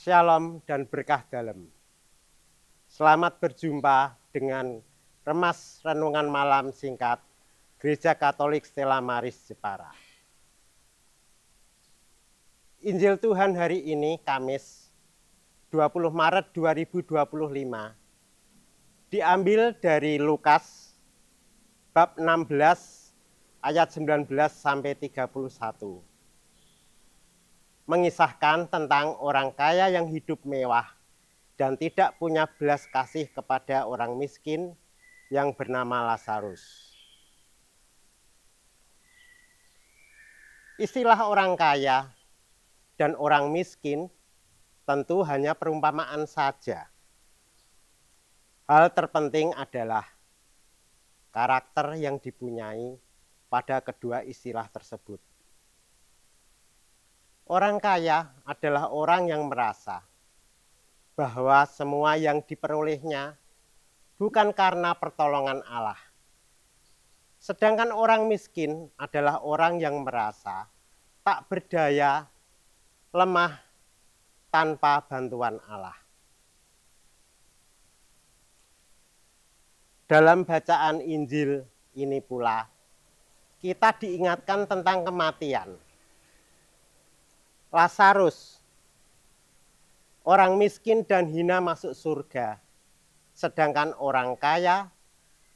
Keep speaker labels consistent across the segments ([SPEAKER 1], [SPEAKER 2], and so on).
[SPEAKER 1] Shalom dan berkah dalam. Selamat berjumpa dengan Remas Renungan Malam Singkat Gereja Katolik Stella Maris Jepara. Injil Tuhan hari ini Kamis 20 Maret 2025 diambil dari Lukas bab 16 ayat 19 sampai 31. Mengisahkan tentang orang kaya yang hidup mewah dan tidak punya belas kasih kepada orang miskin yang bernama Lazarus. Istilah orang kaya dan orang miskin tentu hanya perumpamaan saja. Hal terpenting adalah karakter yang dipunyai pada kedua istilah tersebut. Orang kaya adalah orang yang merasa bahwa semua yang diperolehnya bukan karena pertolongan Allah. Sedangkan orang miskin adalah orang yang merasa tak berdaya, lemah tanpa bantuan Allah. Dalam bacaan Injil ini pula, kita diingatkan tentang kematian. Lazarus, orang miskin dan hina masuk surga, sedangkan orang kaya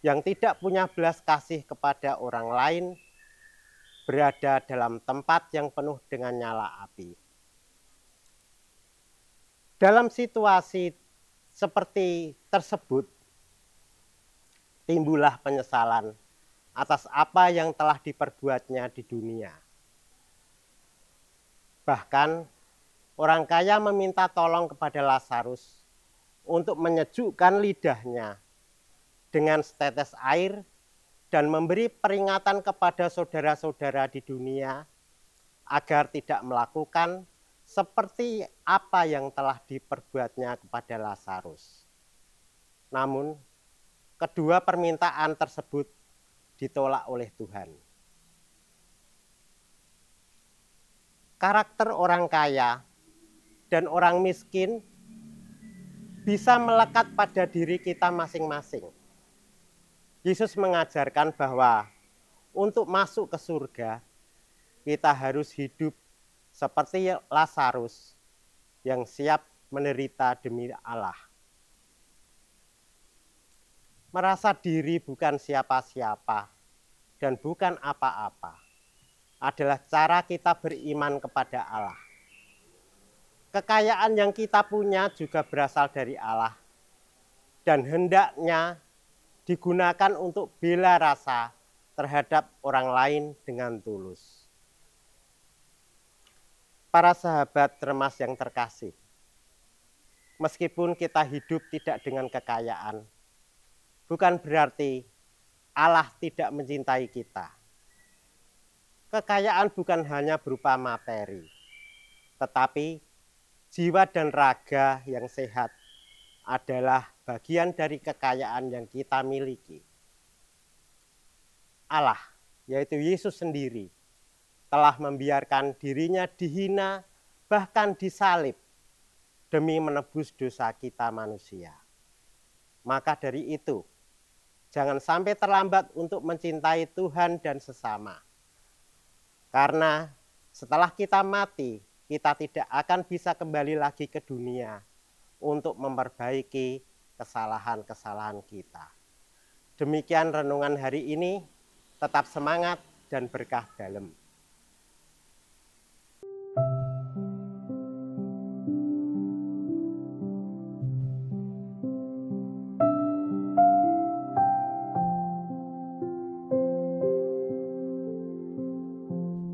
[SPEAKER 1] yang tidak punya belas kasih kepada orang lain berada dalam tempat yang penuh dengan nyala api. Dalam situasi seperti tersebut, timbullah penyesalan atas apa yang telah diperbuatnya di dunia. Bahkan orang kaya meminta tolong kepada Lazarus untuk menyejukkan lidahnya dengan setetes air dan memberi peringatan kepada saudara-saudara di dunia agar tidak melakukan seperti apa yang telah diperbuatnya kepada Lazarus. Namun, kedua permintaan tersebut ditolak oleh Tuhan. Karakter orang kaya dan orang miskin bisa melekat pada diri kita masing-masing. Yesus mengajarkan bahwa untuk masuk ke surga, kita harus hidup seperti Lazarus yang siap menderita demi Allah. Merasa diri bukan siapa-siapa dan bukan apa-apa adalah cara kita beriman kepada Allah. Kekayaan yang kita punya juga berasal dari Allah dan hendaknya digunakan untuk bela rasa terhadap orang lain dengan tulus. Para sahabat Remas yang terkasih, meskipun kita hidup tidak dengan kekayaan, bukan berarti Allah tidak mencintai kita. Kekayaan bukan hanya berupa materi, tetapi jiwa dan raga yang sehat adalah bagian dari kekayaan yang kita miliki. Allah, yaitu Yesus sendiri, telah membiarkan dirinya dihina, bahkan disalib, demi menebus dosa kita manusia. Maka dari itu, jangan sampai terlambat untuk mencintai Tuhan dan sesama. Karena setelah kita mati, kita tidak akan bisa kembali lagi ke dunia untuk memperbaiki kesalahan-kesalahan kita. Demikian renungan hari ini, tetap semangat dan berkah dalam.